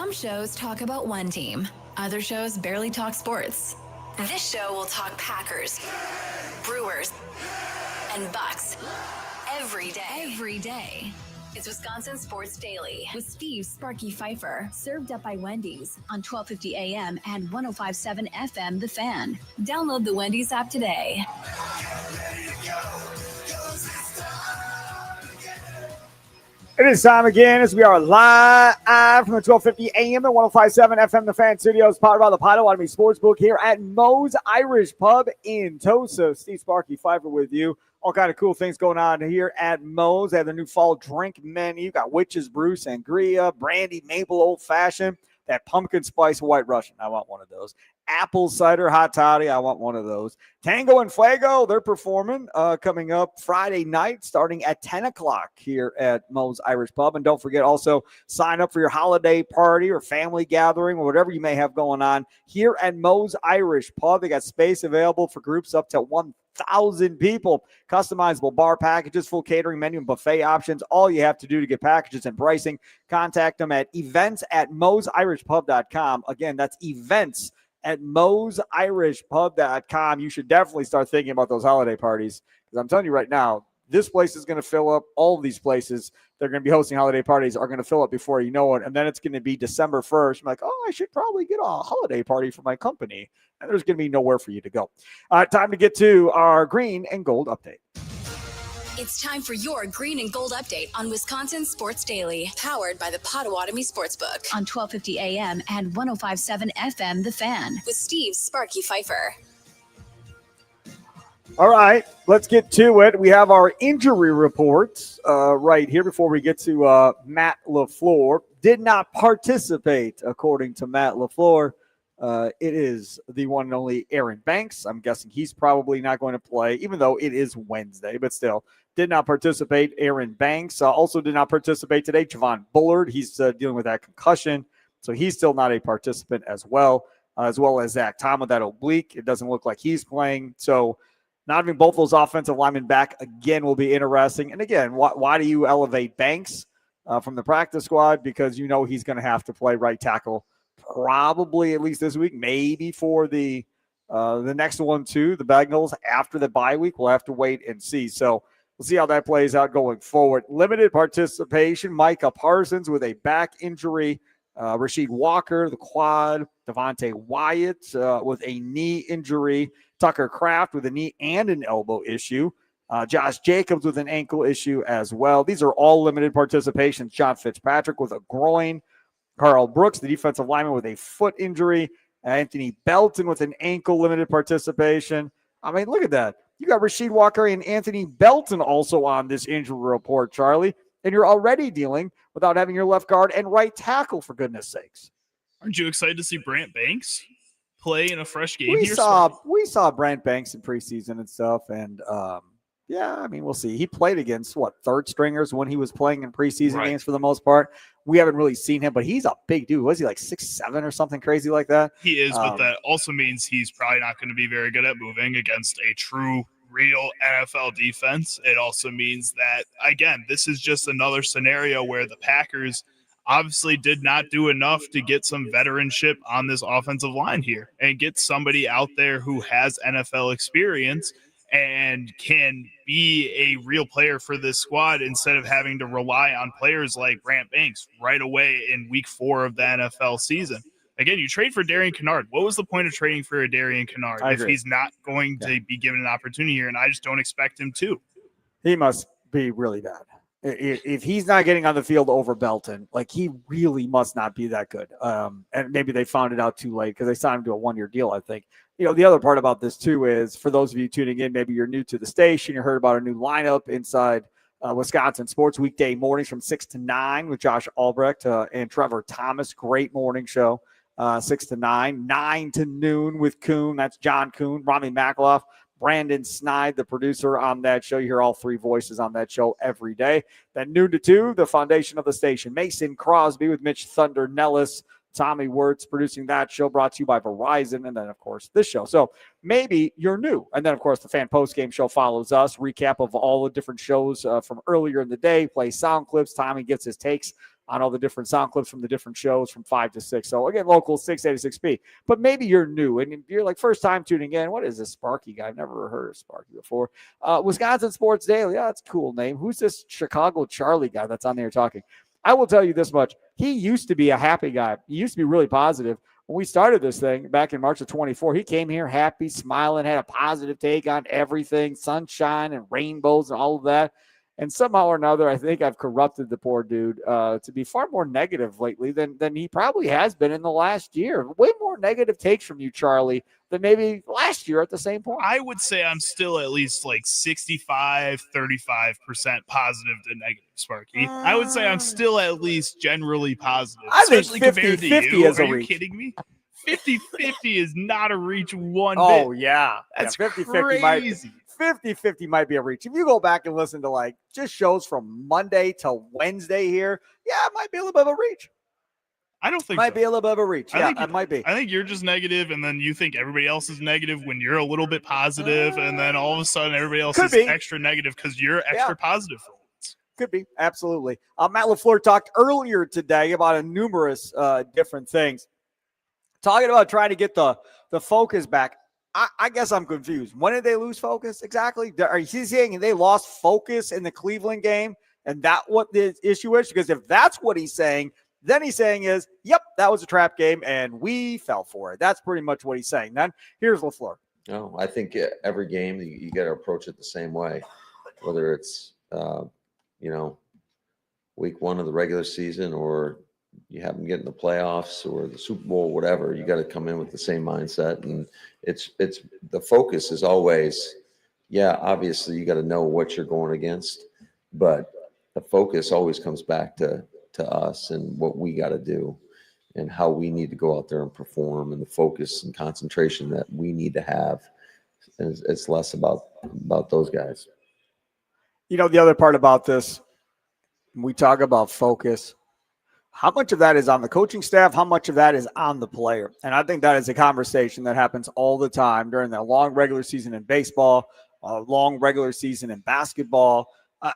Some shows talk about one team. Other shows barely talk sports. This show will talk Packers, Brewers, and Bucks every day. It's Wisconsin Sports Daily with Steve Sparky Fifer, served up by Wendy's on 1250 AM and 105.7 FM The Fan. Download the Wendy's app today. It is time again as we are live from the 1250 AM and 105.7 FM The Fan Studios, powered by the Potawatomi Sportsbook here at Moe's Irish Pub in Tosa. Steve Sparky Fifer with you. All kind of cool things going on here at Moe's. They have their new fall drink menu. Got Witch's Brew, Sangria, Brandy, Maple Old Fashioned, that Pumpkin Spice White Russian. I want one of those. Apple Cider Hot Toddy. I want one of those. Tango and Fuego, they're performing coming up Friday night starting at 10 o'clock here at Moe's Irish Pub. And don't forget, also sign up for your holiday party or family gathering or whatever you may have going on here at Moe's Irish Pub. They got space available for groups up to 1,000 people. Customizable bar packages, full catering menu, and buffet options. All you have to do to get packages and pricing, contact them at events@moesirishpub.com. Again, that's events@moesirishpub.com. You should definitely start thinking about those holiday parties, because I'm telling you right now, this place is going to fill up. All of these places they're going to be hosting holiday parties are going to fill up before you know it. And then it's going to be December 1st. I'm like, oh, I should probably get a holiday party for my company. And there's going to be nowhere for you to go. Time to get to our green and gold update. It's time for your green and gold update on Wisconsin Sports Daily, powered by the Potawatomi Sportsbook on 1250 AM and 105.7 FM The Fan with Steve Sparky Fifer. All right, let's get to it. We have our injury reports right here before we get to Matt LaFleur. Did not participate, according to Matt LaFleur. It is the one and only Aaron Banks. I'm guessing he's probably not going to play, even though it is Wednesday, but still did not participate. Aaron Banks also did not participate today. Javon Bullard, he's dealing with that concussion, so he's still not a participant as well as Zach Tom with that oblique. It doesn't look like he's playing. So not having both those offensive linemen back again will be interesting. And again, why do you elevate Banks from the practice squad? Because you know he's going to have to play right tackle probably at least this week, maybe for the next one too, the Bengals after the bye week. We'll have to wait and see. So we'll see how that plays out going forward. Limited participation, Micah Parsons with a back injury, Rasheed Walker, the quad, Devontae Wyatt with a knee injury, Tucker Kraft with a knee and an elbow issue, Josh Jacobs with an ankle issue as well. These are all limited participations. John Fitzpatrick with a groin, Carl Brooks, the defensive lineman, with a foot injury, Anthony Belton with an ankle, limited participation. I mean, look at that. You got Rasheed Walker and Anthony Belton also on this injury report, Charlie, and you're already dealing without having your left guard and right tackle, for goodness sakes. Aren't you excited to see Brant Banks play in a fresh game? We saw Brant Banks in preseason and stuff, and yeah, I mean, we'll see. He played against, third stringers when he was playing in preseason games for the most part. We haven't really seen him, but he's a big dude. Was he like 6'7" or something crazy like that? He is, but that also means he's probably not going to be very good at moving against a true, real NFL defense. It also means that, again, this is just another scenario where the Packers obviously did not do enough to get some veteranship on this offensive line here and get somebody out there who has NFL experience and can be a real player for this squad instead of having to rely on players like Brant Banks right away in week 4 of the NFL season. Again, you trade for Darian Kinnard. What was the point of trading for a Darian Kinnard if he's not going to be given an opportunity here? And I just don't expect him to. He must be really bad. If he's not getting on the field over Belton, like, he really must not be that good. And maybe they found it out too late because they signed him to a 1-year deal, I think. You know, the other part about this too is, for those of you tuning in, maybe you're new to the station, you heard about our new lineup inside Wisconsin Sports weekday mornings from 6 to 9 with Josh Albrecht and Trevor Thomas. Great morning show, 6 to 9. 9 to noon with Kuhn. That's John Kuhn, Rami Makloff, Brandon Snide, the producer on that show. You hear all three voices on that show every day. Then noon to 2, the foundation of the station, Mason Crosby with Mitch Thunder Nellis, Tommy Wirtz producing that show, brought to you by Verizon, and then, of course, this show. So maybe you're new. And then, of course, the Fan Postgame Show follows us. Recap of all the different shows from earlier in the day, play sound clips. Tommy gets his takes on all the different sound clips from the different shows from 5 to 6. So again, local 686p. But maybe you're new and you're like first time tuning in. What is this Sparky guy? I've never heard of Sparky before. Wisconsin Sports Daily. Yeah, that's a cool name. Who's this Chicago Charlie guy that's on there talking? I will tell you this much. He used to be a happy guy. He used to be really positive. When we started this thing back in March of 24, he came here happy, smiling, had a positive take on everything, sunshine and rainbows and all of that. And somehow or another, I think I've corrupted the poor dude to be far more negative lately than he probably has been in the last year. Way more negative takes from you, Charlie, than maybe last year at the same point. I would say I'm still at least like 65, 35% positive to negative, Sparky. I would say I'm still at least generally positive. I think especially compared to 50-50 you. is a Are you reach. kidding me? 50-50 is not a reach one Oh, bit. yeah. That's 50-50 crazy. 50-50 might be a reach. If you go back and listen to like just shows from Monday to Wednesday here, yeah, it might be a little bit of a reach. I don't think might so. be a little bit of a reach. Yeah, it might be. I think you're just negative, and then you think everybody else is negative when you're a little bit positive, and then all of a sudden everybody else is extra negative because you're extra positive for once. Could be. Absolutely. Matt LaFleur talked earlier today about a numerous different things. Talking about trying to get the focus back. I guess I'm confused. When did they lose focus exactly? Are you saying they lost focus in the Cleveland game? And that what the issue is? Because if that's what he's saying, then he's saying is, yep, that was a trap game and we fell for it. That's pretty much what he's saying. Then here's LaFleur. No, I think every game you got to approach it the same way, whether it's, week one of the regular season or you have them get in the playoffs or the Super Bowl, whatever. You got to come in with the same mindset, and it's the focus is always, obviously you got to know what you're going against, but the focus always comes back to us and what we got to do and how we need to go out there and perform, and the focus and concentration that we need to have. It's less about those guys. The other part about this, we talk about focus. How much of that is on the coaching staff? How much of that is on the player? And I think that is a conversation that happens all the time during the long regular season in baseball, long regular season in basketball.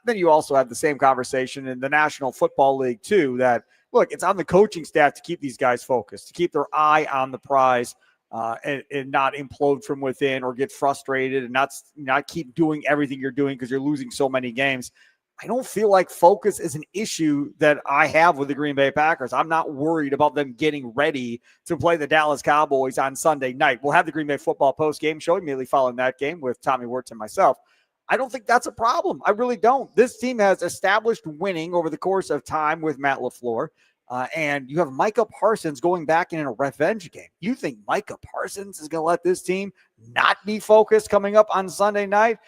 Then you also have the same conversation in the National Football League too, that, look, it's on the coaching staff to keep these guys focused, to keep their eye on the prize and not implode from within or get frustrated and not keep doing everything you're doing because you're losing so many games. I don't feel like focus is an issue that I have with the Green Bay Packers. I'm not worried about them getting ready to play the Dallas Cowboys on Sunday night. We'll have the Green Bay football post-game show immediately following that game with Tommy Wirtz and myself. I don't think that's a problem. I really don't. This team has established winning over the course of time with Matt LaFleur. And you have Micah Parsons going back in a revenge game. You think Micah Parsons is going to let this team not be focused coming up on Sunday night?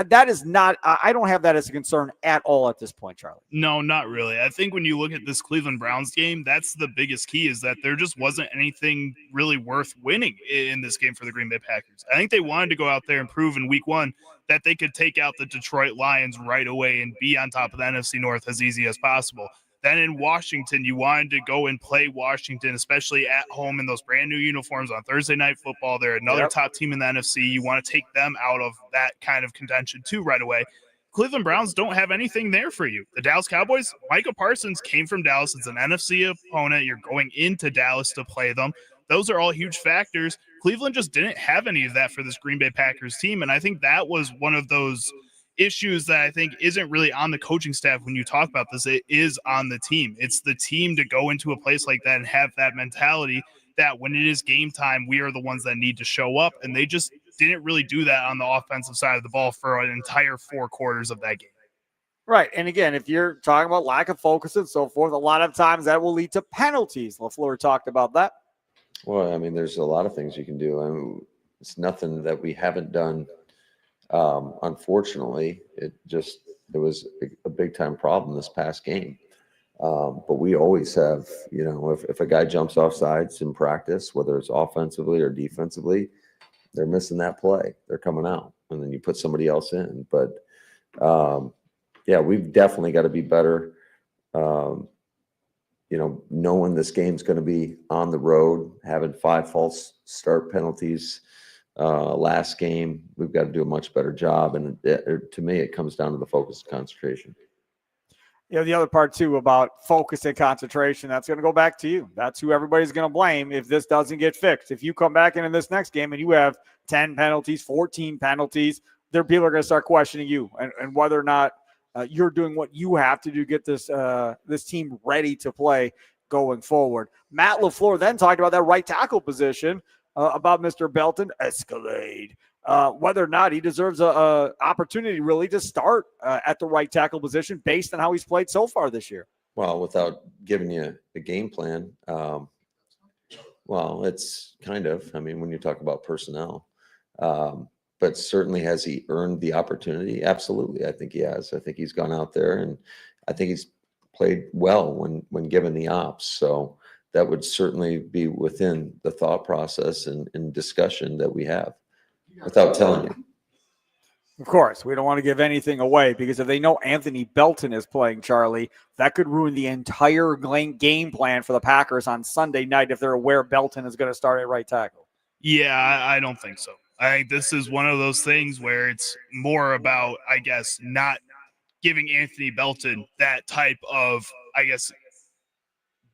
That is not, I don't have that as a concern at all at this point, Charlie. No, not really. I think when you look at this Cleveland Browns game, that's the biggest key, is that there just wasn't anything really worth winning in this game for the Green Bay Packers. I think they wanted to go out there and prove in week one that they could take out the Detroit Lions right away and be on top of the NFC North as easy as possible. Then in Washington, you wanted to go and play Washington, especially at home in those brand new uniforms on Thursday Night Football. They're another top team in the NFC. You want to take them out of that kind of contention too right away. Cleveland Browns don't have anything there for you. The Dallas Cowboys, Micah Parsons came from Dallas. It's an NFC opponent. You're going into Dallas to play them. Those are all huge factors. Cleveland just didn't have any of that for this Green Bay Packers team, and I think that was one of those issues that I think isn't really on the coaching staff when you talk about this. It is on the team. It's the team to go into a place like that and have that mentality that when it is game time, we are the ones that need to show up. And they just didn't really do that on the offensive side of the ball for an entire 4 quarters of that game. Right. And again, if you're talking about lack of focus and so forth, a lot of times that will lead to penalties. LaFleur talked about that. Well, I mean, there's a lot of things you can do. I mean, it's nothing that we haven't done. Unfortunately, it was a big time problem this past game. But we always have, if a guy jumps off sides in practice, whether it's offensively or defensively, they're missing that play. They're coming out, and then you put somebody else in. But we've definitely got to be better. Knowing this game's going to be on the road, having 5 false start penalties. Last game, we've got to do a much better job. And to me, it comes down to the focus and concentration. The other part, too, about focus and concentration, that's going to go back to you. That's who everybody's going to blame if this doesn't get fixed. If you come back in this next game and you have 10 penalties, 14 penalties, people are going to start questioning you and whether or not you're doing what you have to do to get this team ready to play going forward. Matt LaFleur then talked about that right tackle position, about Mr. Belton, Escalade. Whether or not he deserves a opportunity really to start at the right tackle position based on how he's played so far this year. Well, without giving you a game plan, well, it's kind of, I mean, when you talk about personnel, but certainly has he earned the opportunity? Absolutely. I think he has. I think he's gone out there and I think he's played well when given the ops. So that would certainly be within the thought process and discussion that we have without telling you. Of course, we don't want to give anything away because if they know Anthony Belton is playing, Charlie, that could ruin the entire game plan for the Packers on Sunday night if they're aware Belton is going to start at right tackle. Yeah, I don't think so. I think this is one of those things where it's more about, I guess, not giving Anthony Belton that type of, I guess,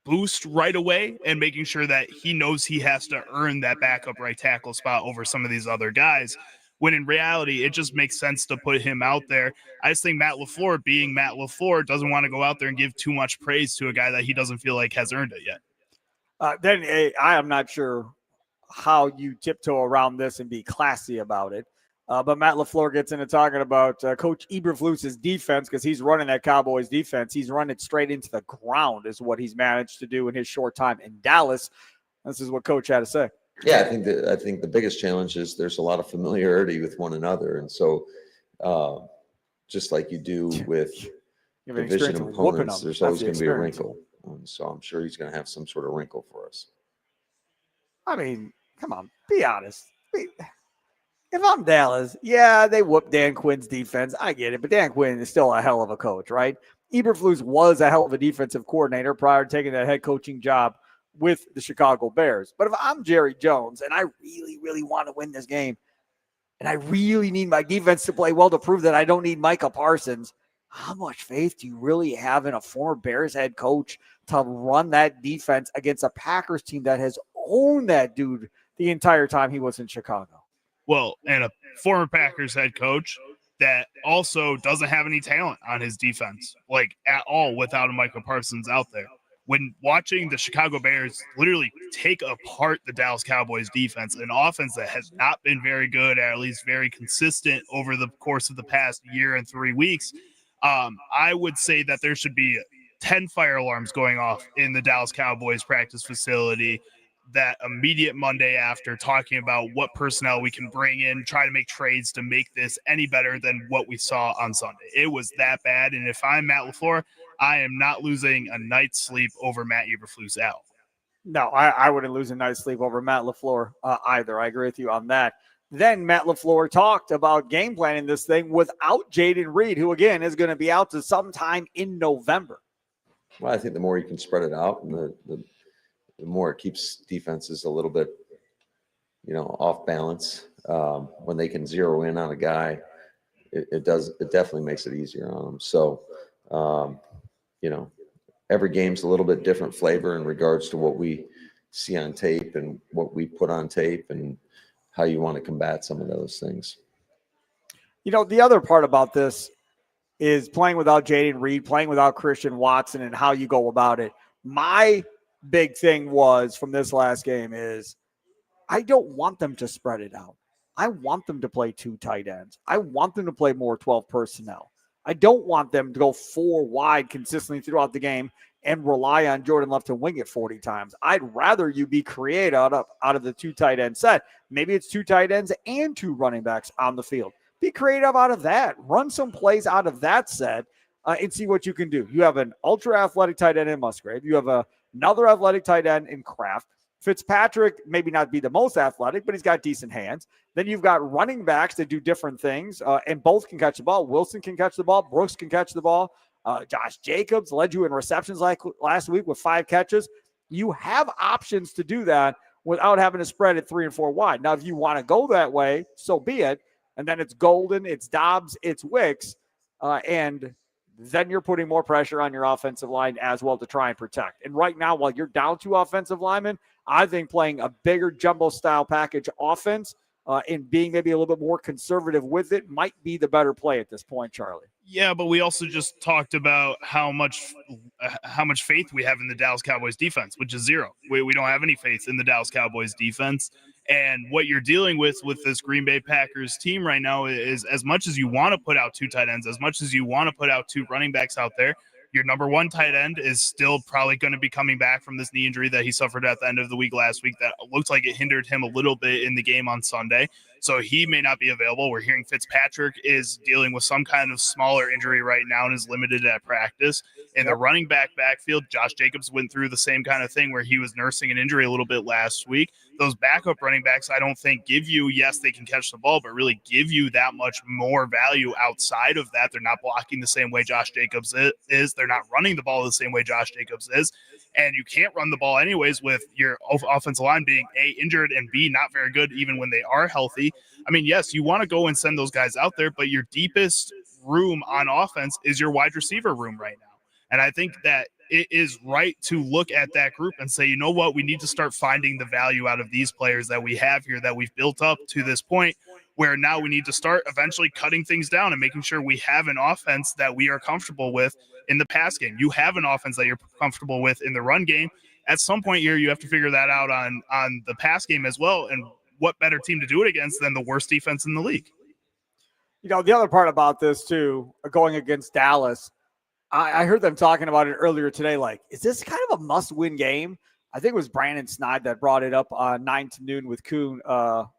boost right away and making sure that he knows he has to earn that backup right tackle spot over some of these other guys. When in reality, it just makes sense to put him out there. I just think Matt LaFleur, being Matt LaFleur, doesn't want to go out there and give too much praise to a guy that he doesn't feel like has earned it yet. I am not sure how you tiptoe around this and be classy about it. But Matt LaFleur gets into talking about Coach Eberflus's defense because he's running that Cowboys defense. He's running it straight into the ground is what he's managed to do in his short time in Dallas. This is what Coach had to say. Yeah, I think the biggest challenge is there's a lot of familiarity with one another. And so just like you do with division opponents, there's always going to be a wrinkle. So I'm sure he's going to have some sort of wrinkle for us. I mean, come on, be honest. If I'm Dallas, yeah, they whooped Dan Quinn's defense. I get it, but Dan Quinn is still a hell of a coach, right? Eberflus was a hell of a defensive coordinator prior to taking that head coaching job with the Chicago Bears. But if I'm Jerry Jones and I really, really want to win this game and I really need my defense to play well to prove that I don't need Micah Parsons, how much faith do you really have in a former Bears head coach to run that defense against a Packers team that has owned that dude the entire time he was in Chicago? Well, and a former Packers head coach that also doesn't have any talent on his defense, like at all, without a Micah Parsons out there. When watching the Chicago Bears literally take apart the Dallas Cowboys defense, an offense that has not been very good, or at least very consistent over the course of the past year and 3 weeks, I would say that there should be 10 fire alarms going off in the Dallas Cowboys practice facility that immediate Monday after, talking about what personnel we can bring in, try to make trades to make this any better than what we saw on Sunday. It was that bad. And if I'm Matt LaFleur, I am not losing a night's sleep over Matt Eberflus out. No, I wouldn't lose a night's sleep over Matt LaFleur either. I agree with you on that. Then Matt LaFleur talked about game planning this thing without Jaden Reed, who, again, is going to be out to sometime in November. Well, I think the more you can spread it out and the more it keeps defenses a little bit, off balance. When they can zero in on a guy, it definitely makes it easier on them. So, every game's a little bit different flavor in regards to what we see on tape and what we put on tape and how you want to combat some of those things. The other part about this is playing without Jaden Reed, playing without Christian Watson, and how you go about it. My big thing was from this last game is I don't want them to spread it out. I want them to play 2 tight ends. I want them to play more 12 personnel. I don't want them to go 4 wide consistently throughout the game and rely on Jordan Love to wing it 40 times. I'd rather you be creative out of the 2 tight end set. Maybe it's 2 tight ends and 2 running backs on the field. Be creative out of that. Run some plays out of that set and see what you can do. You have an ultra-athletic tight end in Musgrave. You have another athletic tight end in Kraft. Fitzpatrick maybe not be the most athletic, but he's got decent hands. Then you've got running backs that do different things, and both can catch the ball. Wilson can catch the ball. Brooks can catch the ball. Josh Jacobs led you in receptions like last week with 5 catches. You have options to do that without having to spread it 3 and 4 wide. Now, if you want to go that way, so be it. And then it's Golden, it's Dobbs, it's Wicks, and then you're putting more pressure on your offensive line as well to try and protect. And right now, while you're down 2 offensive linemen, I think playing a bigger jumbo-style package offense and being maybe a little bit more conservative with it might be the better play at this point, Charlie. Yeah, but we also just talked about how much faith we have in the Dallas Cowboys defense, which is zero. We don't have any faith in the Dallas Cowboys defense. And what you're dealing with this Green Bay Packers team right now is, as much as you want to put out 2 tight ends, as much as you want to put out 2 running backs out there, your number 1 tight end is still probably going to be coming back from this knee injury that he suffered at the end of the week last week that looked like it hindered him a little bit in the game on Sunday. So he may not be available. We're hearing Fitzpatrick is dealing with some kind of smaller injury right now and is limited at practice. In the running backfield, Josh Jacobs went through the same kind of thing where he was nursing an injury a little bit last week. Those backup running backs, I don't think give you, yes, they can catch the ball, but really give you that much more value outside of that. They're not blocking the same way Josh Jacobs is. They're not running the ball the same way Josh Jacobs is. And you can't run the ball anyways with your offensive line being A, injured, and B, not very good even when they are healthy. I mean, yes, you want to go and send those guys out there, but your deepest room on offense is your wide receiver room right now. And I think that it is right to look at that group and say, you know what, we need to start finding the value out of these players that we have here that we've built up to this point where now we need to start eventually cutting things down and making sure we have an offense that we are comfortable with in the pass game. You have an offense that you're comfortable with in the run game. At some point here, you have to figure that out on the pass game as well. And what better team to do it against than the worst defense in the league? You know, the other part about this, too, going against Dallas, I heard them talking about it earlier today. Like, is this kind of a must-win game? I think it was Brandon Snide that brought it up 9 to noon with Kuhn,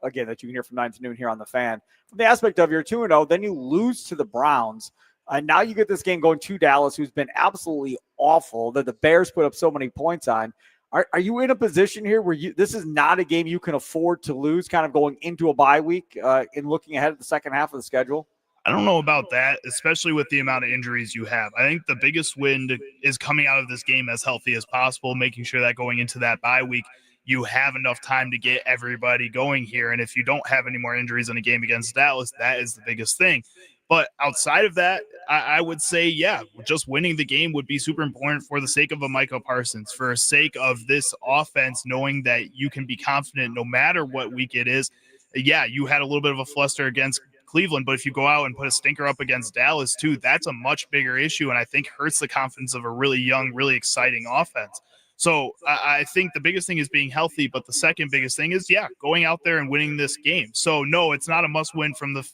again, that you can hear from 9 to noon here on the Fan. From the aspect of you're 2-0, then you lose to the Browns. And now you get this game going to Dallas, who's been absolutely awful, that the Bears put up so many points on. Are you in a position here where this is not a game you can afford to lose, kind of going into a bye week and looking ahead at the second half of the schedule? I don't know about that, especially with the amount of injuries you have. I think the biggest win is coming out of this game as healthy as possible, making sure that going into that bye week, you have enough time to get everybody going here. And if you don't have any more injuries in a game against Dallas, that is the biggest thing. But outside of that, I would say, yeah, just winning the game would be super important for the sake of a Micah Parsons, for the sake of this offense, knowing that you can be confident no matter what week it is. Yeah, you had a little bit of a fluster against Cleveland, but if you go out and put a stinker up against Dallas too, that's a much bigger issue and I think hurts the confidence of a really young, really exciting offense. So I think the biggest thing is being healthy, but the second biggest thing is, yeah, going out there and winning this game. So no, it's not a must win from the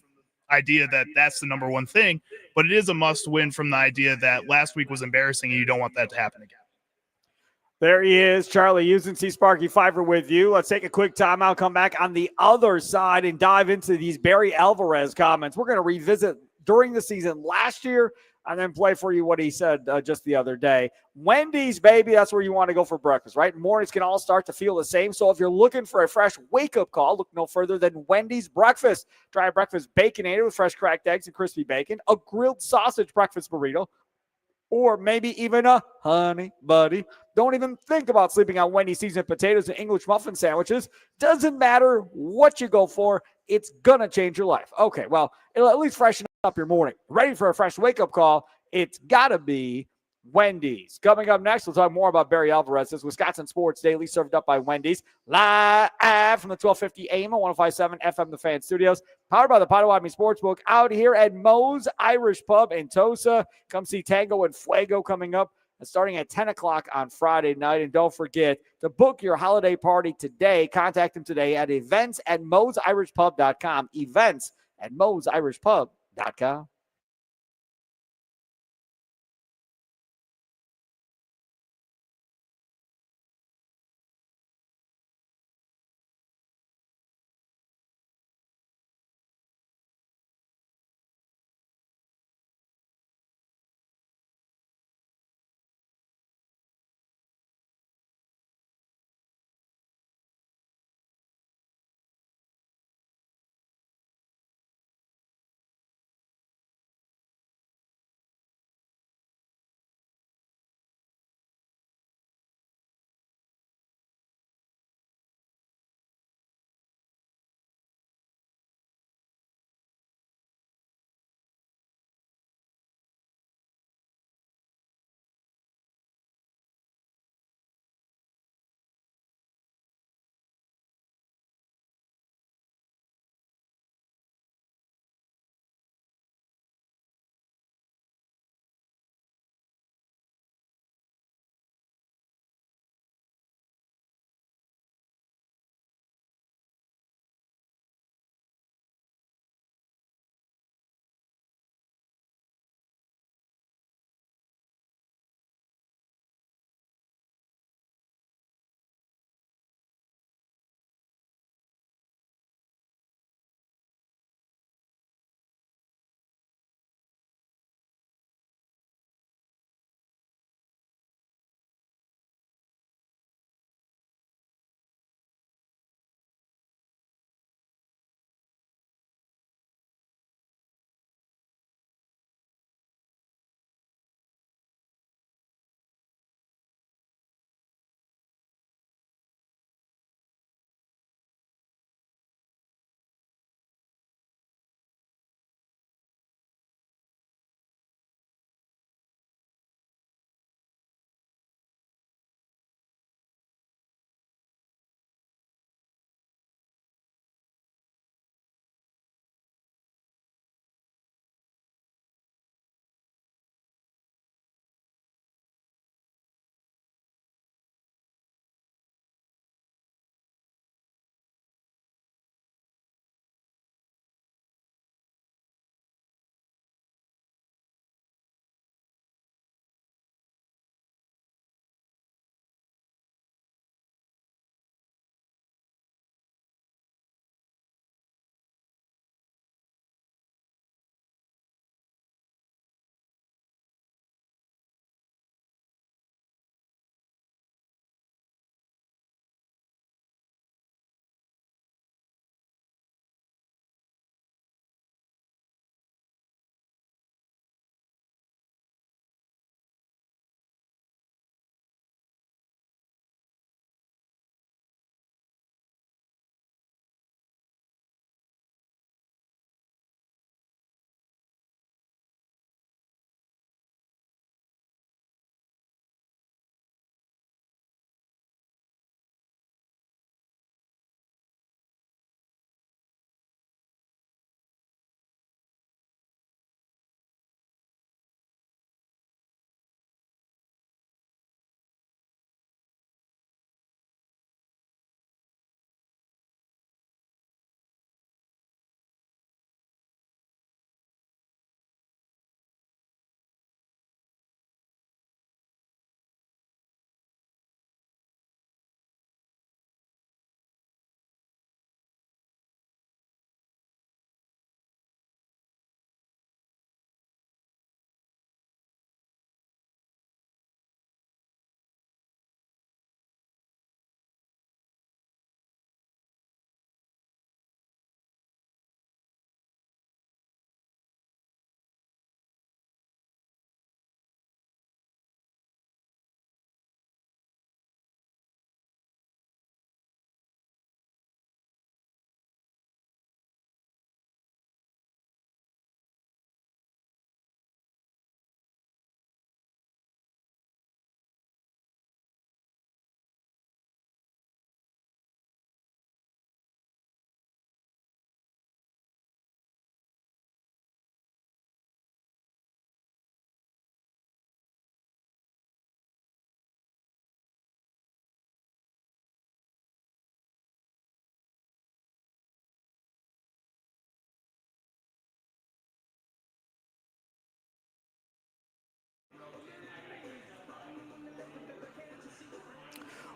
idea that that's the number one thing, but it is a must win from the idea that last week was embarrassing and you don't want that to happen again. There he is, Charlie Houston, Sparky Fifer with you. Let's take a quick timeout, come back on the other side and dive into these Barry Alvarez comments. We're going to revisit during the season last year and then play for you what he said just the other day. Wendy's, baby, that's where you want to go for breakfast, right? Mornings can all start to feel the same. So if you're looking for a fresh wake-up call, look no further than Wendy's breakfast. Try a breakfast Baconator with fresh cracked eggs and crispy bacon, a grilled sausage breakfast burrito, or maybe even a honey buddy. Don't even think about sleeping on Wendy's seasoned potatoes and English muffin sandwiches. Doesn't matter what you go for, it's going to change your life. Okay, well, it'll at least freshen up your morning. Ready for a fresh wake-up call? It's got to be Wendy's. Coming up next, we'll talk more about Barry Alvarez. This Wisconsin Sports Daily, served up by Wendy's, live from the 1250 AM and 105.7 FM The Fan Studios, powered by the Potawatomi Sportsbook, out here at Moe's Irish Pub in Tosa. Come see Tango and Fuego coming up, starting at 10 o'clock on Friday night. And don't forget to book your holiday party today. Contact them today at events@moesirishpub.com. Events@moesirishpub.com.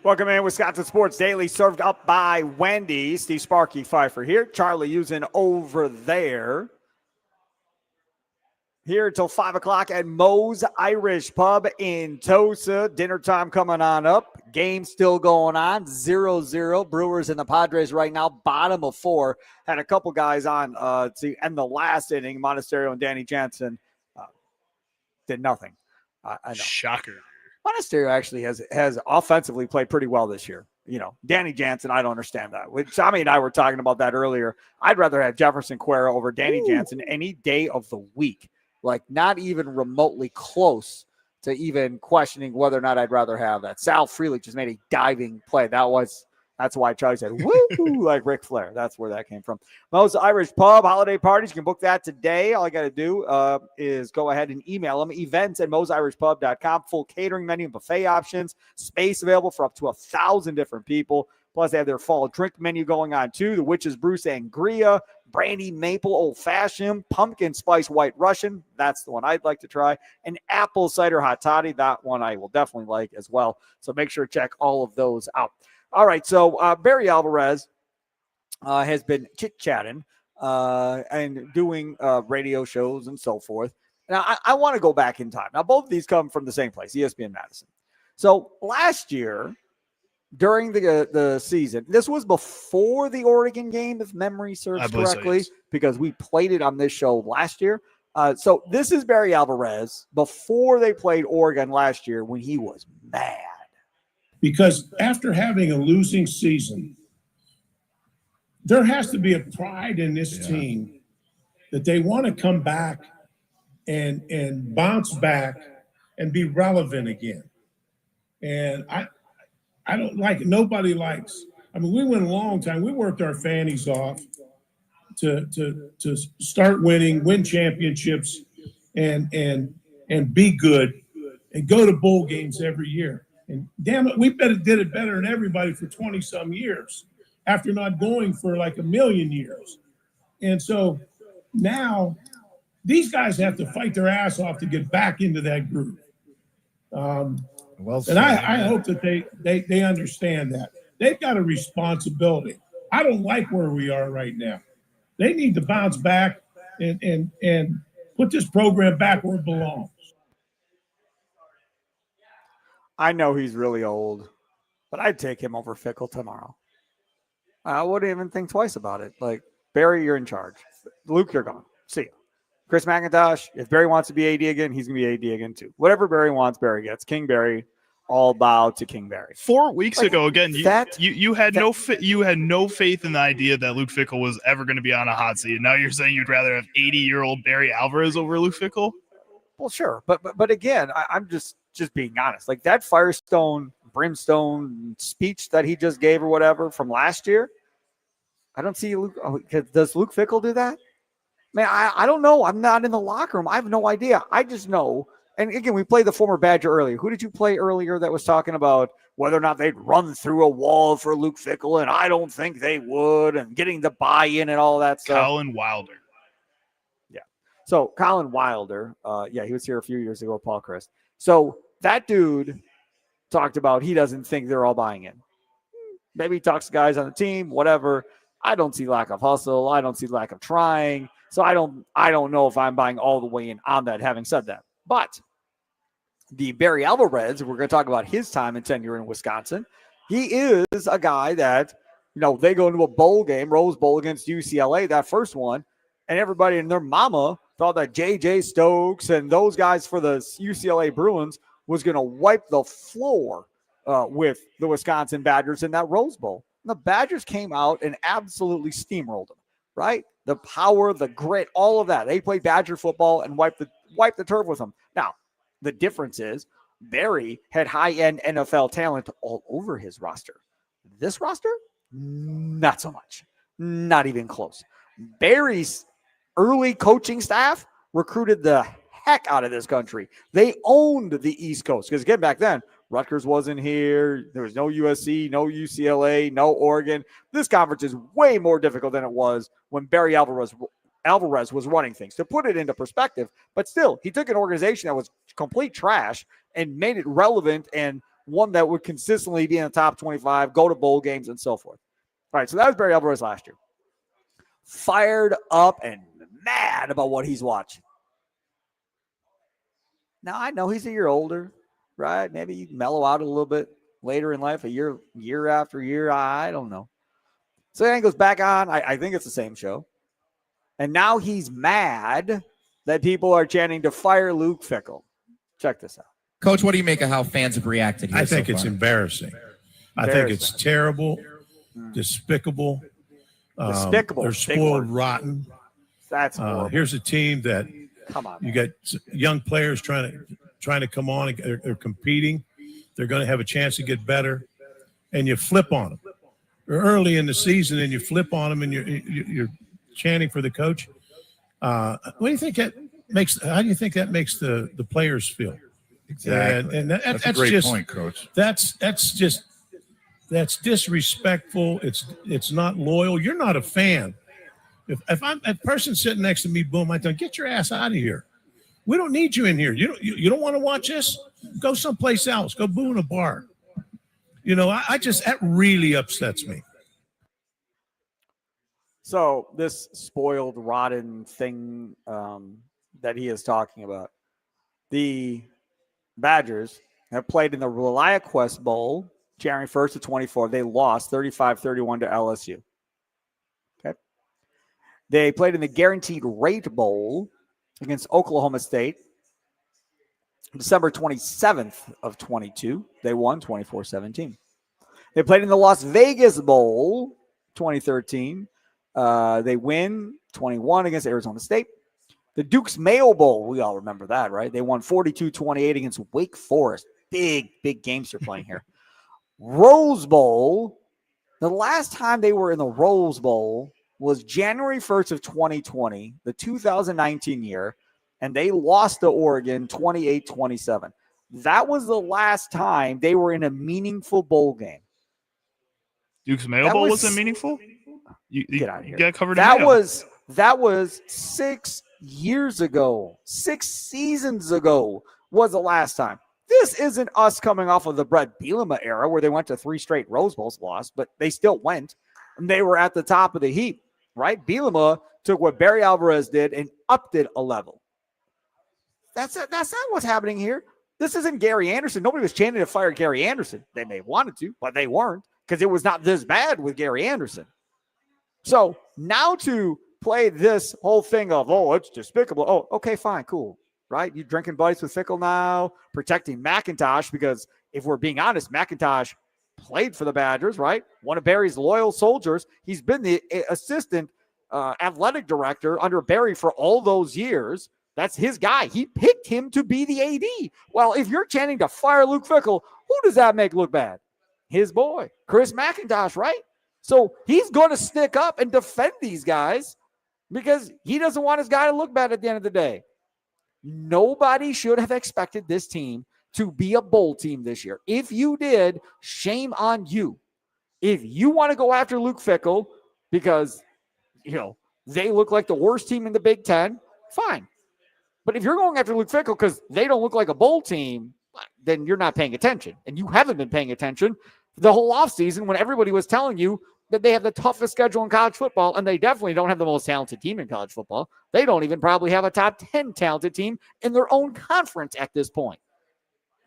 Welcome in, Wisconsin Sports Daily, served up by Wendy. Steve Sparky, Fifer here. Charlie using over there. Here until 5 o'clock at Moe's Irish Pub in Tosa. Dinner time coming on up. Game still going on. 0-0. Brewers and the Padres right now, bottom of 4. Had a couple guys on to end the last inning. Monasterio and Danny Jansen did nothing. I know. Shocker. Monasterio actually has offensively played pretty well this year. You know, Danny Jansen, I don't understand that. Tommy and I were talking about that earlier. I'd rather have Jefferson Cuero over Danny Jansen any day of the week. Like, not even remotely close to even questioning whether or not I'd rather have that. Sal Frelick just made a diving play. That's why Charlie said, woo, like Ric Flair. That's where that came from. Moe's Irish Pub, holiday parties. You can book that today. All I got to do is go ahead and email them. Events at moesirishpub.com. Full catering menu and buffet options. Space available for up to 1,000 different people. Plus, they have their fall drink menu going on, too. The Witch's Brew Sangria, Brandy Maple Old Fashioned, Pumpkin Spice White Russian. That's the one I'd like to try. And Apple Cider Hot Toddy. That one I will definitely like as well. So make sure to check all of those out. All right, so Barry Alvarez has been chit-chatting and doing radio shows and so forth. Now, I want to go back in time. Now, both of these come from the same place, ESPN Madison. So last year, during the season, this was before the Oregon game, if memory serves correctly, because we played it on this show last year. So this is Barry Alvarez before they played Oregon last year when he was mad. Because after having a losing season, there has to be a pride in this team that they want to come back and bounce back and be relevant again. And I don't like it. Nobody likes. I mean, we went a long time. We worked our fannies off to start winning, win championships, and be good, and go to bowl games every year. And damn it, we did it better than everybody for 20-some years after not going for like 1,000,000 years. And so now these guys have to fight their ass off to get back into that group. And I hope that they understand that. They've got a responsibility. I don't like where we are right now. They need to bounce back and put this program back where it belongs. I know he's really old, but I'd take him over Fickle tomorrow. I wouldn't even think twice about it. Like, Barry, you're in charge. Luke, you're gone. See you. Chris McIntosh, if Barry wants to be AD again, he's going to be AD again too. Whatever Barry wants, Barry gets. King Barry, all bow to King Barry. 4 weeks ago, again, you had no faith in the idea that Luke Fickell was ever going to be on a hot seat. Now you're saying you'd rather have 80-year-old Barry Alvarez over Luke Fickell? Well, sure, but again, I'm just being honest. Like, that Firestone, Brimstone speech that he just gave or whatever from last year, I don't see Luke. Does Luke Fickell do that? Man, I don't know. I'm not in the locker room. I have no idea. I just know. And again, we played the former Badger earlier. Who did you play earlier that was talking about whether or not they'd run through a wall for Luke Fickell? And I don't think they would, and getting the buy-in and all that stuff. Colin Wilder. Yeah. So Colin Wilder, he was here a few years ago with Paul Christ. So that dude talked about he doesn't think they're all buying in. Maybe he talks to guys on the team, whatever. I don't see lack of hustle. I don't see lack of trying. So I don't know if I'm buying all the way in on that, having said that. But the Barry Alvarez, we're going to talk about his time and tenure in Wisconsin. He is a guy that, they go into a bowl game, Rose Bowl against UCLA, that first one, and everybody and their mama thought that J.J. Stokes and those guys for the UCLA Bruins was going to wipe the floor with the Wisconsin Badgers in that Rose Bowl. And the Badgers came out and absolutely steamrolled them, right? The power, the grit, all of that. They played Badger football and wiped the turf with them. Now, the difference is Barry had high-end NFL talent all over his roster. This roster, not so much. Not even close. Barry's early coaching staff recruited the heck out of this country. They owned the East Coast because, again, back then, Rutgers wasn't here. There was no USC, no UCLA, no Oregon. This conference is way more difficult than it was when Barry Alvarez was running things. To put it into perspective, but still, he took an organization that was complete trash and made it relevant and one that would consistently be in the top 25, go to bowl games, and so forth. All right, so that was Barry Alvarez last year. Fired up and mad about what he's watching. Now, I know he's a year older, right? Maybe you mellow out a little bit later in life, a year after year. I don't know. So then he goes back on. I think it's the same show. And now he's mad that people are chanting to fire Luke Fickell. Check this out. Coach, what do you make of how fans have reacted here? I think so it's far? embarrassing. I think it's terrible, despicable. Despicable. They're spoiled rotten. That's horrible. Here's a team that Come on. you got young players trying to come on. They're competing. They're going to have a chance to get better, and you flip on them. They're early in the season, and you flip on them, and you're chanting for the coach. What do you think that makes? How do you think that makes the players feel? Exactly. And that's a great point, Coach. That's disrespectful. It's not loyal. You're not a fan. If I'm a person sitting next to me, boom, I tell get your ass out of here. We don't need you in here. You don't want to watch this? Go someplace else. Go boo in a bar. That really upsets me. So this spoiled, rotten thing that he is talking about, the Badgers have played in the ReliaQuest Bowl January 1st to 24. They lost 35-31 to LSU. Okay. They played in the Guaranteed Rate Bowl against Oklahoma State December 27th of 22. They won 24-17. They played in the Las Vegas Bowl 2013. They win 21 against Arizona State. The Duke's Mayo Bowl, we all remember that, right? They won 42-28 against Wake Forest. Big games they're playing here. Rose Bowl, the last time they were in the Rose Bowl was January 1st of 2020, the 2019 year, and they lost to Oregon 28-27. That was the last time they were in a meaningful bowl game. Duke's Mayo Bowl wasn't meaningful? You get out of here. You got covered that in was 6 years ago. 6 seasons ago was the last time. This isn't us coming off of the Brett Bielema era where they went to 3 straight Rose Bowls, lost, but they still went. And they were at the top of the heap, right? Bielema took what Barry Alvarez did and upped it a level. That's not what's happening here. This isn't Gary Anderson. Nobody was chanting to fire Gary Anderson. They may have wanted to, but they weren't because it was not this bad with Gary Anderson. So now to play this whole thing of, it's despicable. Oh, okay, fine, cool. Right? You drinking buddies with Fickell now, protecting McIntosh, because if we're being honest, McIntosh played for the Badgers, right? One of Barry's loyal soldiers. He's been the assistant athletic director under Barry for all those years. That's his guy. He picked him to be the AD. Well, if you're chanting to fire Luke Fickell, who does that make look bad? His boy, Chris McIntosh, right? So he's going to stick up and defend these guys because he doesn't want his guy to look bad at the end of the day. Nobody should have expected this team to be a bowl team this year. If you did, shame on you. If you want to go after Luke Fickell because, they look like the worst team in the Big Ten, fine. But if you're going after Luke Fickell because they don't look like a bowl team, then you're not paying attention. And you haven't been paying attention the whole offseason when everybody was telling you that they have the toughest schedule in college football, and they definitely don't have the most talented team in college football. They don't even probably have a top 10 talented team in their own conference at this point.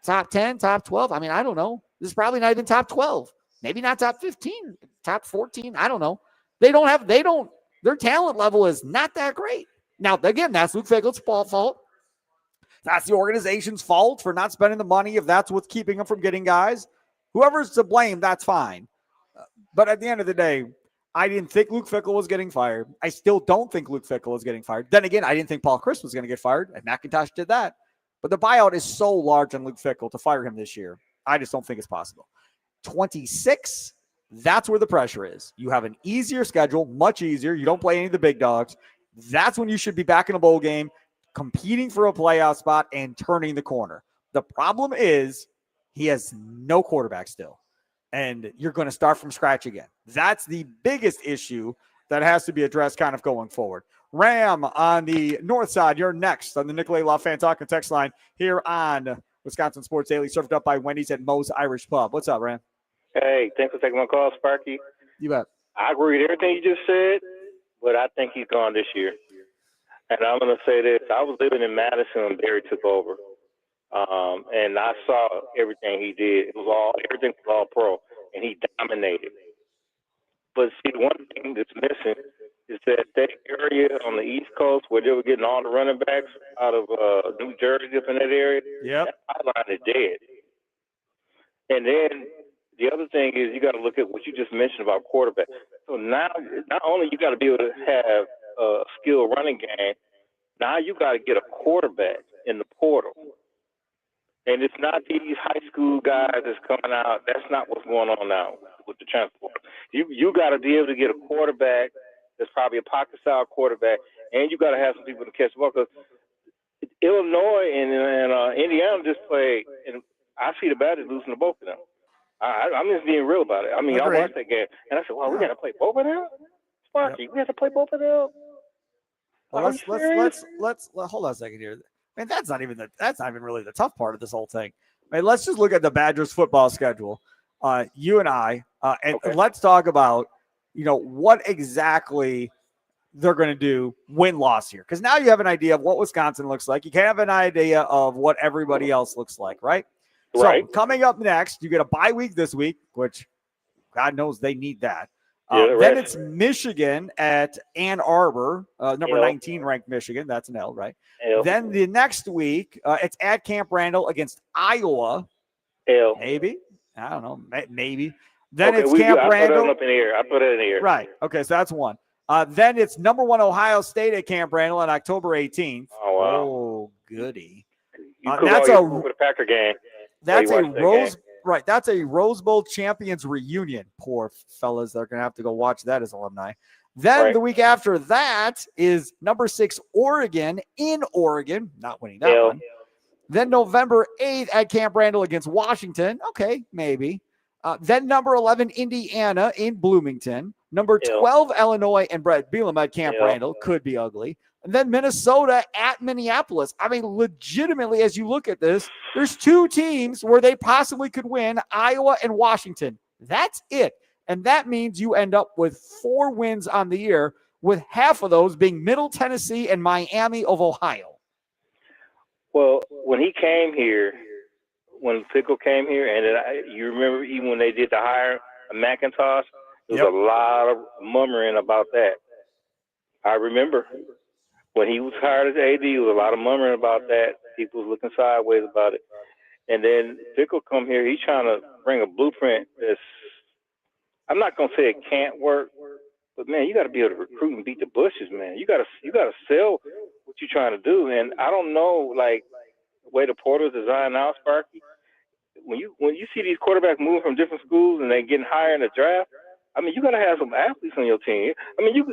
Top 10, top 12? I mean, I don't know. This is probably not even top 12. Maybe not top 15, top 14. I don't know. Their talent level is not that great. Now, again, that's Luke Fickell's fault. That's the organization's fault for not spending the money if that's what's keeping them from getting guys. Whoever's to blame, that's fine. But at the end of the day, I didn't think Luke Fickell was getting fired. I still don't think Luke Fickell is getting fired. Then again, I didn't think Paul Chryst was going to get fired, and McIntosh did that. But the buyout is so large on Luke Fickell to fire him this year. I just don't think it's possible. 26, that's where the pressure is. You have an easier schedule, much easier. You don't play any of the big dogs. That's when you should be back in a bowl game, competing for a playoff spot and turning the corner. The problem is he has no quarterback still. And you're going to start from scratch again. That's the biggest issue that has to be addressed kind of going forward. Ram on the north side, you're next on the Nicolay Law Fan Talk and Text line here on Wisconsin Sports Daily, served up by Wendy's at Moe's Irish Pub. What's up, Ram? Hey, thanks for taking my call, Sparky. You bet. I agree with everything you just said, but I think he's gone this year. And I'm going to say this. I was living in Madison when Barry took over, and I saw everything he did. Everything was all pro, and he dominated. But see, the one thing that's missing is that area on the East Coast where they were getting all the running backs out of New Jersey up in that area, Yep. that sideline is dead. And then the other thing is you got to look at what you just mentioned about quarterback. So now, not only you got to be able to have a skilled running game, now you got to get a quarterback in the portal. And it's not these high school guys that's coming out. That's not what's going on now with the transfer. You got to be able to get a quarterback that's probably a pocket-style quarterback, and you got to have some people to catch the ball. Because Illinois and Indiana just played, and I see the Badgers losing to both of them. I'm just being real about it. I mean, Agreed. I watched that game, and I said, "Wow, we got to play both of them, Sparky. We have to play both of them." Well, let's hold on a second here. Man, that's not even really the tough part of this whole thing. I mean, let's just look at the Badgers football schedule. You and I, and Okay. let's talk about, what exactly they're going to do win-loss here. Because now you have an idea of what Wisconsin looks like. You can have an idea of what everybody else looks like, right? Right. So coming up next, you get a bye week this week, which God knows they need that. Yeah, then right. it's Michigan at Ann Arbor, number L. 19 ranked Michigan. That's an L, right? L. Then the next week, it's at Camp Randall against Iowa. L. Maybe. I don't know. Maybe. Then Okay, it's Camp I Randall. put it up in the air. I put it in the air. Right. Okay, so that's one. Then it's number 1 Ohio State at Camp Randall on October 18th. Oh, wow. Oh, goody. You could that's go for the Packer game. That's you a watch that Rose. game. Right. That's a Rose Bowl champions reunion. Poor fellas. They're going to have to go watch that as alumni. Then Right. the week after that is number 6 Oregon in Oregon. Not winning that one. Then November 8th at Camp Randall against Washington. Okay, maybe. Then number 11 Indiana in Bloomington. Number 12 Illinois and Brett Bielema at Camp Randall. Could be ugly. And then Minnesota at Minneapolis. I mean, legitimately, as you look at this, there's 2 teams where they possibly could win, Iowa and Washington. That's it. And that means you end up with 4 wins on the year, with half of those being Middle Tennessee and Miami of Ohio. Well, when he came here, when Fickle came here, and you remember even when they did the hire of McIntosh, there was a lot of murmuring about that. I remember when he was hired as AD, there was a lot of murmuring about that. People was looking sideways about it. And then Fickle come here, he's trying to bring a blueprint that's, I'm not going to say it can't work, but man, you got to be able to recruit and beat the bushes, man. You got to sell what you're trying to do. And I don't know, like, the way the portal's designed now, Sparky, when you see these quarterbacks moving from different schools and they getting higher in the draft, I mean, you got to have some athletes on your team. I mean,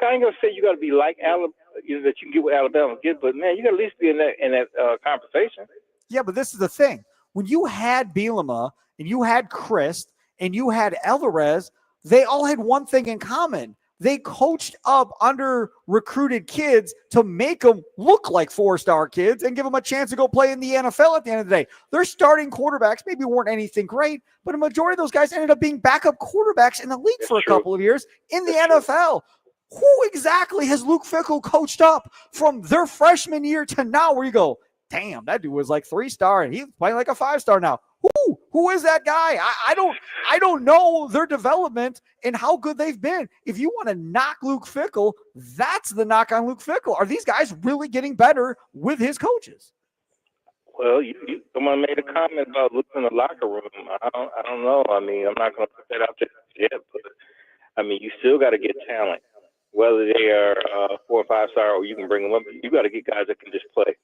I ain't gonna say you got to be like Alabama, that you can get what Alabama get, but man, you got to at least be in that conversation. Yeah, but this is the thing: when you had Bielema and you had Christ and you had Alvarez, they all had one thing in common. They coached up under-recruited kids to make them look like 4-star kids and give them a chance to go play in the NFL at the end of the day. Their starting quarterbacks maybe weren't anything great, but a majority of those guys ended up being backup quarterbacks in the league for a couple of years in the NFL. Who exactly has Luke Fickell coached up from their freshman year to now where you go, damn, that dude was like 3-star and he's playing like a 5-star now? Who is that guy? I don't know their development and how good they've been. If you want to knock Luke Fickell, that's the knock on Luke Fickell. Are these guys really getting better with his coaches? Well, someone made a comment about Luke in the locker room. I don't know. I mean, I'm not going to put that out there yet, but I mean, you still got to get talent, whether they are 4 or 5-star or you can bring them up. You got to get guys that can just play.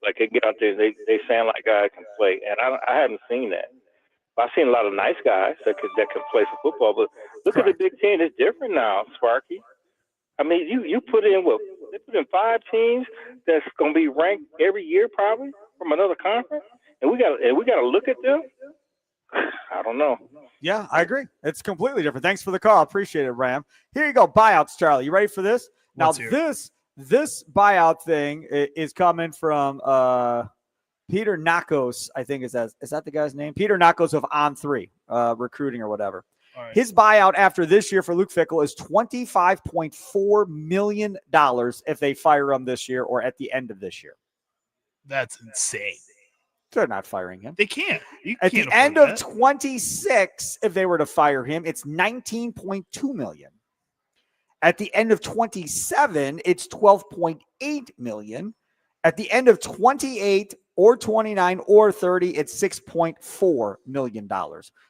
Like they get out there, they sound like guys can play, and I haven't seen that. I've seen a lot of nice guys that can play some football, but look at the Big Ten. It's different now, Sparky. I mean, you put in they put in 5 teams that's going to be ranked every year probably from another conference, and we got to look at them. I don't know. Yeah, I agree. It's completely different. Thanks for the call. Appreciate it, Ram. Here you go. Buyouts, Charlie. You ready for this? Now, this buyout thing is coming from Peter Nakos, I think is that the guy's name? Peter Nakos of On3 recruiting or whatever. Right. His buyout after this year for Luke Fickell is $25.4 million if they fire him this year or at the end of this year. That's insane. They're not firing him. They can't. At the end of 26, if they were to fire him, it's $19.2 million. At the end of 27, it's $12.8 million. At the end of 28 or 29 or 30, it's $6.4 million.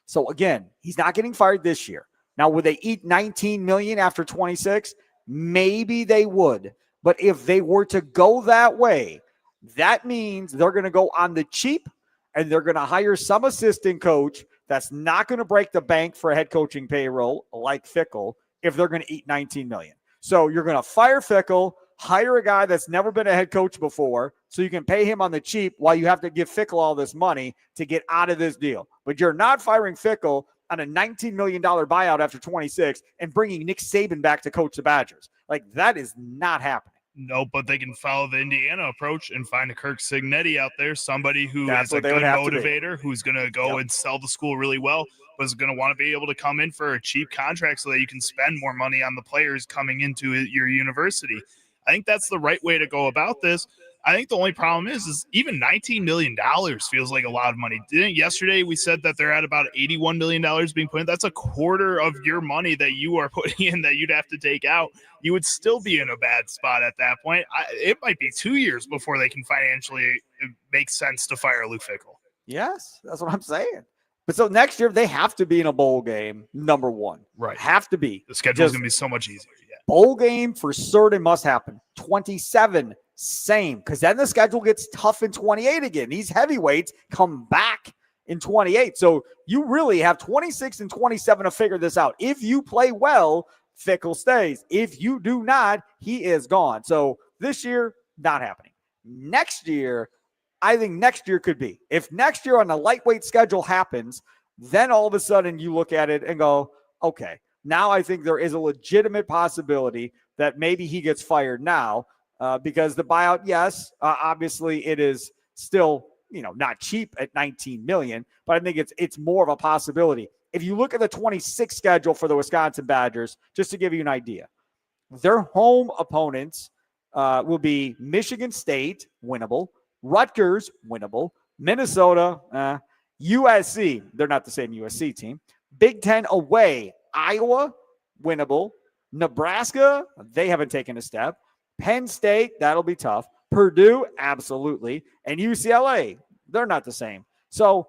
So again, he's not getting fired this year. Now, would they eat $19 million after 26? Maybe they would. But if they were to go that way, that means they're going to go on the cheap and they're going to hire some assistant coach that's not going to break the bank for a head coaching payroll like Fickell if they're going to eat $19 million. So you're going to fire Fickell, hire a guy that's never been a head coach before so you can pay him on the cheap while you have to give Fickell all this money to get out of this deal. But you're not firing Fickell on a $19 million buyout after 26 and bringing Nick Saban back to coach the Badgers. Like, that is not happening. No, but they can follow the Indiana approach and find a Kirk Cignetti out there, somebody who is a good motivator, who's going to go and sell the school really well, but is going to want to be able to come in for a cheap contract so that you can spend more money on the players coming into your university. I think that's the right way to go about this. I think the only problem is even $19 million feels like a lot of money. Didn't yesterday we said that they're at about $81 million being put in? That's a quarter of your money that you are putting in that you'd have to take out. You would still be in a bad spot at that point. It might be 2 years before they can financially make sense to fire Luke Fickell. Yes, that's what I'm saying. But so next year they have to be in a bowl game, number one. Right. Have to be. The schedule is going to be so much easier. Yeah. Bowl game for certain must happen. 27, same. Because then the schedule gets tough in 28 again. These heavyweights come back in 28. So you really have 26 and 27 to figure this out. If you play well, Fickell stays. If you do not, he is gone. So this year, not happening. Next year, I think next year could be. If next year on the lightweight schedule happens, then all of a sudden you look at it and go, okay, now I think there is a legitimate possibility that maybe he gets fired now because the buyout, yes, obviously it is still, not cheap at $19 million, but I think it's more of a possibility. If you look at the 26 schedule for the Wisconsin Badgers, just to give you an idea, their home opponents will be Michigan State, winnable, Rutgers, winnable, Minnesota, USC, they're not the same USC team, Big Ten away, Iowa, winnable, Nebraska, they haven't taken a step, Penn State, that'll be tough, Purdue, absolutely, and UCLA, they're not the same. So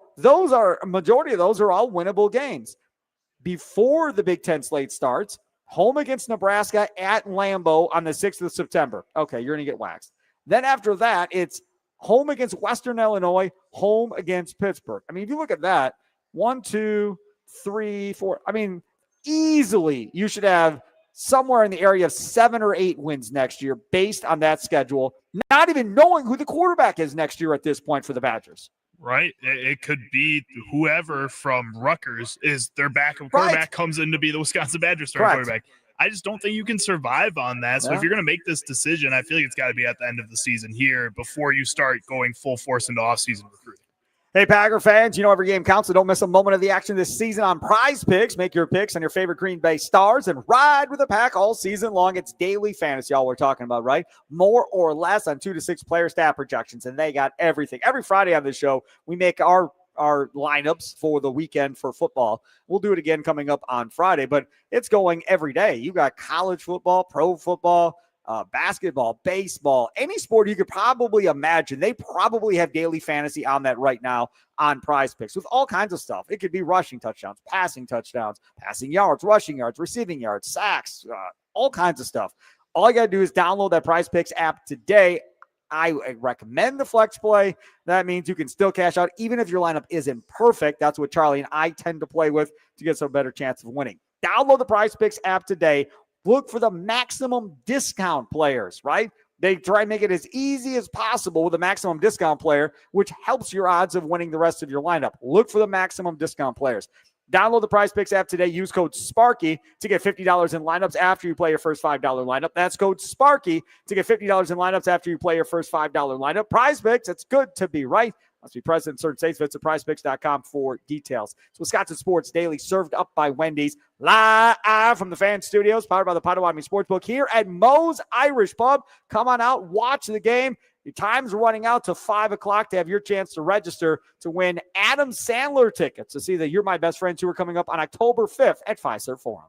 majority of those are all winnable games. Before the Big Ten slate starts, home against Nebraska at Lambeau on the 6th of September. Okay, you're going to get waxed. Then after that, it's home against Western Illinois, home against Pittsburgh. I mean, if you look at that, 1, 2, 3, 4, I mean, easily you should have somewhere in the area of 7 or 8 wins next year based on that schedule, not even knowing who the quarterback is next year at this point for the Badgers. Right. It could be whoever from Rutgers is their backup quarterback comes in to be the Wisconsin Badgers starting quarterback. I just don't think you can survive on that. So if you're going to make this decision, I feel like it's got to be at the end of the season here before you start going full force into offseason recruiting. Hey, Packer fans, every game counts, so don't miss a moment of the action this season on Prize Picks. Make your picks on your favorite Green Bay Stars and ride with the Pack all season long. It's daily fantasy, all we're talking about, right? More or less on 2 to 6 player stat projections, and they got everything. Every Friday on this show, we make our lineups for the weekend for football. We'll do it again coming up on Friday, but it's going every day. You got college football, pro football, basketball, baseball, any sport you could probably imagine. They probably have daily fantasy on that right now on Prize Picks with all kinds of stuff. It could be rushing touchdowns, passing yards, rushing yards, receiving yards, sacks, all kinds of stuff. All you got to do is download that Prize Picks app today. I recommend the flex play. That means you can still cash out even if your lineup isn't perfect. That's what Charlie and I tend to play with to get some better chance of winning. Download the Prize Picks app today. Look for the maximum discount players, right? They try and make it as easy as possible with a maximum discount player, which helps your odds of winning the rest of your lineup. Look for the maximum discount players. Download the Prize Picks app today. Use code Sparky to get $50 in lineups after you play your first $5 lineup. That's code Sparky to get $50 in lineups after you play your first $5 lineup. Prize Picks, it's good to be right. Must be present in certain states. Visit prizepicks.com for details. It's Wisconsin Sports Daily, served up by Wendy's, live from the Fan Studios, powered by the Potawatomi Sportsbook here at Moe's Irish Pub. Come on out, watch the game. Your time's running out to 5 o'clock to have your chance to register to win Adam Sandler tickets to see the You're My Best Friend tour coming up on October 5th at Fifer Forum.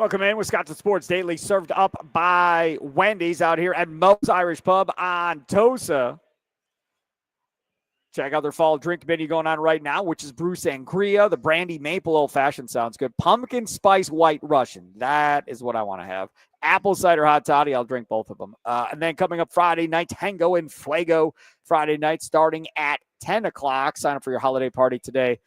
Welcome in. Wisconsin Sports Daily, served up by Wendy's out here at Moe's Irish Pub on Tosa. Check out their fall drink menu going on right now, which is brew sangria. The brandy maple old fashioned sounds good. Pumpkin spice white Russian. That is what I want to have. Apple cider hot toddy. I'll drink both of them. And then coming up Friday night, Tango and Fuego. Friday night starting at 10 o'clock. Sign up for your holiday party today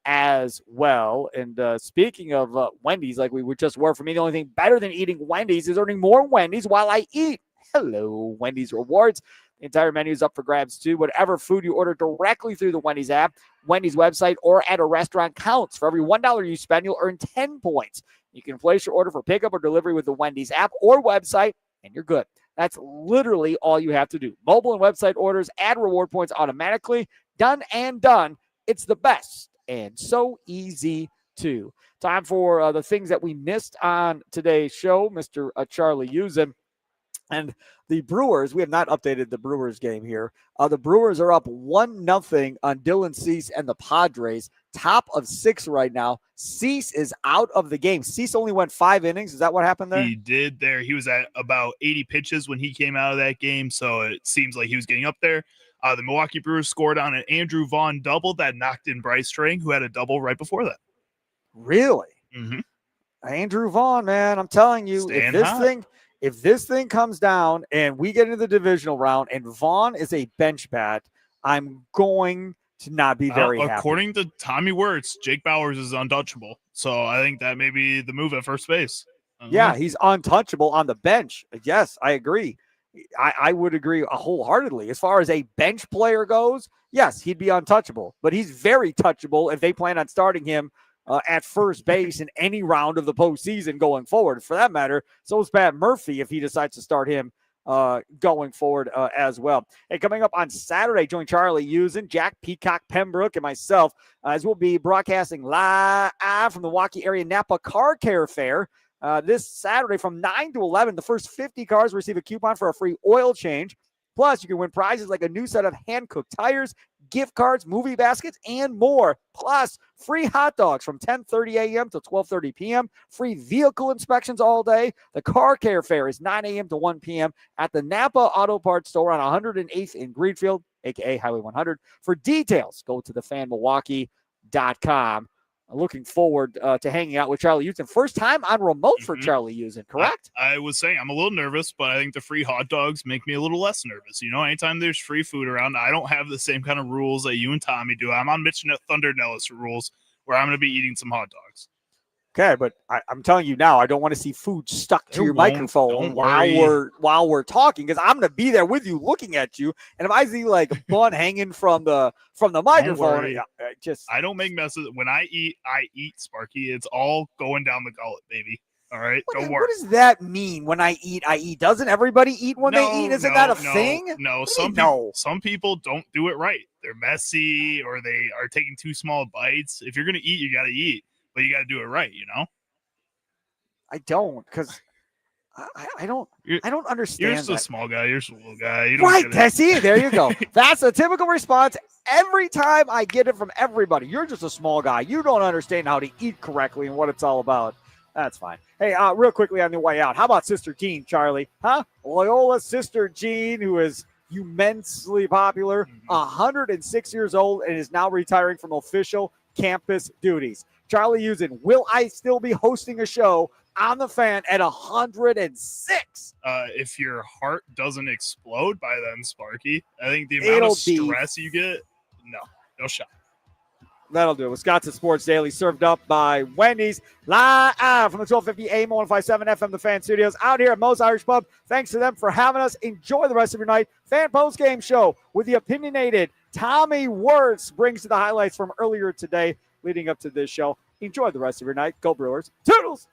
as well. And speaking of Wendy's, like we just were, for me, the only thing better than eating Wendy's is earning more Wendy's while I eat. Hello, Wendy's Rewards. The entire menu is up for grabs, too. Whatever food you order directly through the Wendy's app, Wendy's website, or at a restaurant counts. For every $1 you spend, you'll earn 10 points. You can place your order for pickup or delivery with the Wendy's app or website, and you're good. That's literally all you have to do. Mobile and website orders add reward points automatically. Done and done. It's the best and so easy, too. Time for the things that we missed on today's show. Mr. Charlie Usen. And the Brewers, we have not updated the Brewers game here. The Brewers are up 1-0 on Dylan Cease and the Padres. Top of 6 right now. Cease is out of the game. Cease only went 5 innings. Is that what happened there? He did there. He was at about 80 pitches when he came out of that game, so it seems like he was getting up there. The Milwaukee Brewers scored on an Andrew Vaughn double that knocked in Bryce Strang, who had a double right before that. Really? Mm-hmm. Andrew Vaughn, man, I'm telling you, if this thing comes down and we get into the divisional round and Vaughn is a bench bat, I'm going to not be very happy. According to Tommy Wirtz, Jake Bauers is untouchable. So I think that may be the move at first base. Yeah, he's untouchable on the bench. Yes, I agree. I would agree wholeheartedly. As far as a bench player goes, yes, he'd be untouchable. But he's very touchable if they plan on starting him at first base in any round of the postseason going forward. For that matter, so is Pat Murphy if he decides to start him going forward as well. Hey, coming up on Saturday, join Charlie Usen, Jack Peacock Pembroke, and myself as we'll be broadcasting live from the Milwaukee area Napa Car Care Fair this Saturday from 9 to 11. The first 50 cars receive a coupon for a free oil change. Plus, you can win prizes like a new set of hand-cooked tires, gift cards, movie baskets, and more. Plus, free hot dogs from 10:30 a.m. to 12:30 p.m. Free vehicle inspections all day. The Car Care Fair is 9 a.m. to 1 p.m. at the Napa Auto Parts Store on 108th in Greenfield, a.k.a. Highway 100. For details, go to thefanmilwaukee.com. Looking forward to hanging out with Charlie Usen. First time on remote for Charlie Usen, correct? I was saying I'm a little nervous, but I think the free hot dogs make me a little less nervous. You know, anytime there's free food around, I don't have the same kind of rules that you and Tommy do. I'm on Mitch Thunder Nellis rules where I'm going to be eating some hot dogs. Okay, but I'm telling you now, I don't want to see food stuck to your microphone while we're talking, because I'm going to be there with you, looking at you, and if I see like bun hanging from the microphone, I don't make messes. When I eat, Sparky. It's all going down the gullet, baby. All right, don't worry. What does that mean? When I eat, I eat. Doesn't everybody eat when they eat? Isn't that a thing? No, some people don't do it right. They're messy, or they are taking too small bites. If you're going to eat, you got to eat. But you got to do it right, you know? I don't, because I don't understand. You're just a small guy. You're just a little guy. You don't right, Tessie. There you go. That's a typical response every time I get it from everybody. You're just a small guy. You don't understand how to eat correctly and what it's all about. That's fine. Hey, real quickly on the way out, how about Sister Jean, Charlie? Huh? Loyola Sister Jean, who is immensely popular, 106 years old, and is now retiring from official campus duties. Charlie Usen, will I still be hosting a show on the Fan at 106? If your heart doesn't explode by then, Sparky, I think the amount of stress you get, no shot. That'll do it. Wisconsin Sports Daily, served up by Wendy's, live from the 1250 AM 105.7 FM, the Fan Studios, out here at Moe's Irish Pub. Thanks to them for having us. Enjoy the rest of your night. Fan Post Game Show with the opinionated Tommy Wirtz brings you the highlights from earlier today leading up to this show. Enjoy the rest of your night. Go Brewers. Toodles!